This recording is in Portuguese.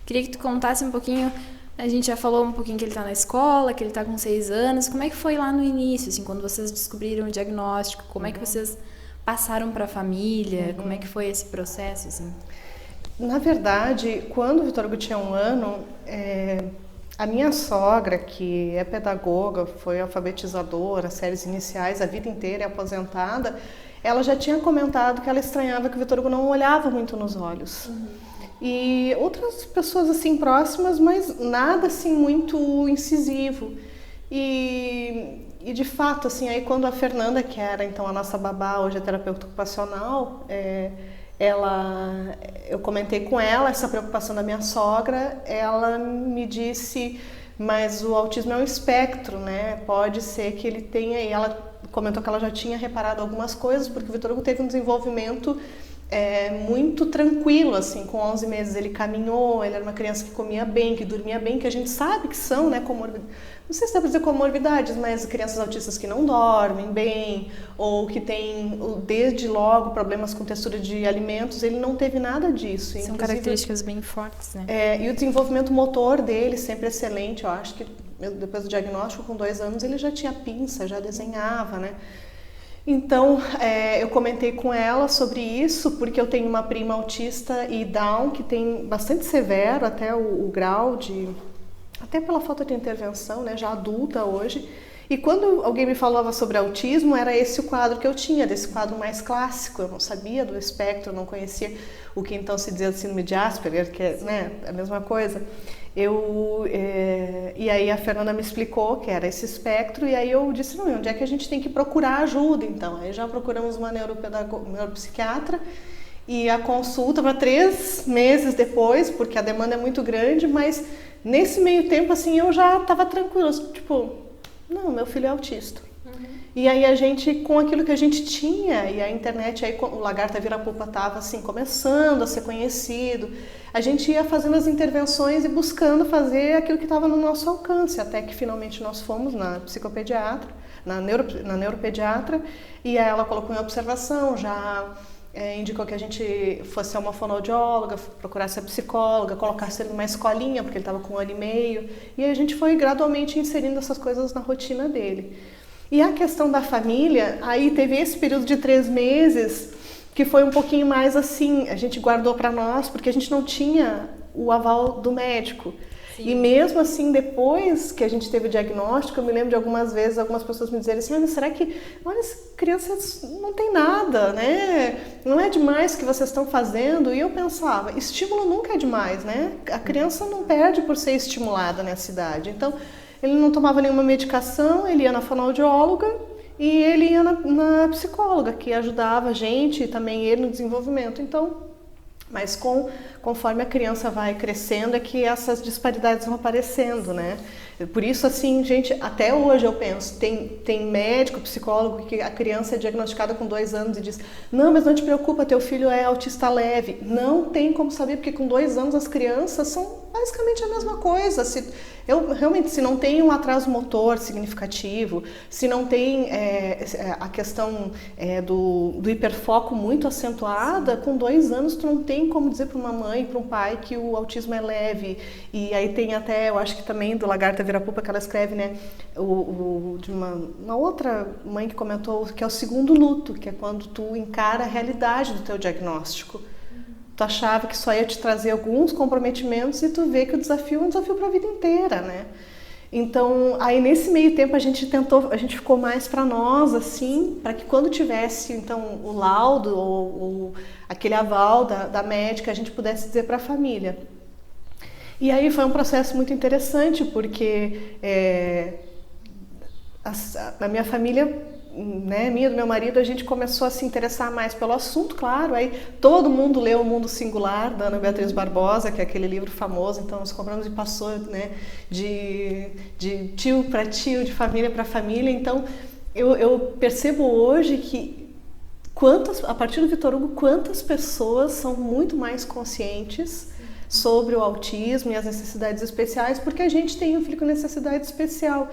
Queria que tu contasse um pouquinho, a gente já falou um pouquinho que ele tá na escola, que ele tá com 6 anos. Como é que foi lá no início, assim, quando vocês descobriram o diagnóstico? Como é que vocês passaram para a família? Como é que foi esse processo, assim? Na verdade, quando o Vitor Hugo tinha 1 ano, a minha sogra, que é pedagoga, foi alfabetizadora, séries iniciais, a vida inteira é aposentada, ela já tinha comentado que ela estranhava que o Vitor Hugo não olhava muito nos olhos. E outras pessoas assim próximas, mas nada assim muito incisivo. E de fato, assim, aí quando a Fernanda, que era então a nossa babá, hoje é terapeuta ocupacional, eu comentei com ela essa preocupação da minha sogra, ela me disse, mas o autismo é um espectro, né? Pode ser que ele tenha, e ela comentou que ela já tinha reparado algumas coisas, porque o Vitor Hugo teve um desenvolvimento muito tranquilo, assim, com 11 meses ele caminhou, ele era uma criança que comia bem, que dormia bem, que a gente sabe que são, né, não sei se dá para dizer comorbidades, mas crianças autistas que não dormem bem, ou que têm, desde logo, problemas com textura de alimentos, ele não teve nada disso. São características bem fortes, né? E o desenvolvimento motor dele sempre excelente, eu acho que depois do diagnóstico, com 2 anos, ele já tinha pinça, já desenhava, né? Então, eu comentei com ela sobre isso, porque eu tenho uma prima autista e Down, que tem bastante severo, até o grau de... até pela falta de intervenção, né, já adulta hoje. E quando alguém me falava sobre autismo, era esse o quadro que eu tinha, desse quadro mais clássico. Eu não sabia do espectro, não conhecia o que então se dizia de síndrome de Asperger, que é, né, a mesma coisa. E aí a Fernanda me explicou que era esse espectro, e aí eu disse, não, onde é que a gente tem que procurar ajuda então? Aí já procuramos uma neuropsiquiatra, e a consulta para 3 meses depois, porque a demanda é muito grande, mas nesse meio tempo assim eu já estava tranquila, tipo, não, meu filho é autista. E aí a gente, com aquilo que a gente tinha, e a internet, aí o Lagarta Virapupa estava assim, começando a ser conhecido, a gente ia fazendo as intervenções e buscando fazer aquilo que estava no nosso alcance, até que finalmente nós fomos na psicopediatra, na neuropediatra, e aí ela colocou em observação, já indicou que a gente fosse a uma fonoaudióloga, procurasse a psicóloga, colocasse ele numa escolinha, porque ele estava com 1 ano e meio, e aí a gente foi gradualmente inserindo essas coisas na rotina dele. E a questão da família, aí teve esse período de 3 meses, que foi um pouquinho mais assim, a gente guardou para nós, porque a gente não tinha o aval do médico. Sim. E mesmo assim, depois que a gente teve o diagnóstico, eu me lembro de algumas vezes, algumas pessoas me dizerem assim, será que, olha, essa criança não tem nada, né? Não é demais o que vocês estão fazendo? E eu pensava, estímulo nunca é demais, né? A criança não perde por ser estimulada nessa idade. Então, ele não tomava nenhuma medicação, ele ia na fonoaudióloga e ele ia na psicóloga, que ajudava a gente e também ele no desenvolvimento. Então, mas conforme a criança vai crescendo é que essas disparidades vão aparecendo, né? Por isso, assim, gente, até hoje eu penso, tem médico, psicólogo, que a criança é diagnosticada com 2 anos e diz, não, mas não te preocupa, teu filho é autista leve. Não tem como saber, porque com 2 anos as crianças são basicamente a mesma coisa. Realmente, se não tem um atraso motor significativo, se não tem a questão do hiperfoco muito acentuada, com 2 anos tu não tem como dizer para uma mãe, para um pai que o autismo é leve. E aí tem até, eu acho que também do Lagarta Virapupa, que ela escreve, né, de uma outra mãe que comentou, que é o segundo luto, que é quando tu encara a realidade do teu diagnóstico. Tu achava que só ia te trazer alguns comprometimentos e tu vê que o desafio é um desafio para a vida inteira, né? Então, aí nesse meio tempo a gente ficou mais para nós, assim, para que quando tivesse então o laudo ou aquele aval da médica, a gente pudesse dizer para a família. E aí foi um processo muito interessante, porque na minha família, né, minha e do meu marido, a gente começou a se interessar mais pelo assunto, claro, aí todo mundo leu O Mundo Singular, da Ana Beatriz Barbosa, que é aquele livro famoso, então nós compramos e passou, né, de tio para tio, de família para família. Então eu percebo hoje que a partir do Vitor Hugo, quantas pessoas são muito mais conscientes sobre o autismo e as necessidades especiais, porque a gente tem um filho com necessidade especial.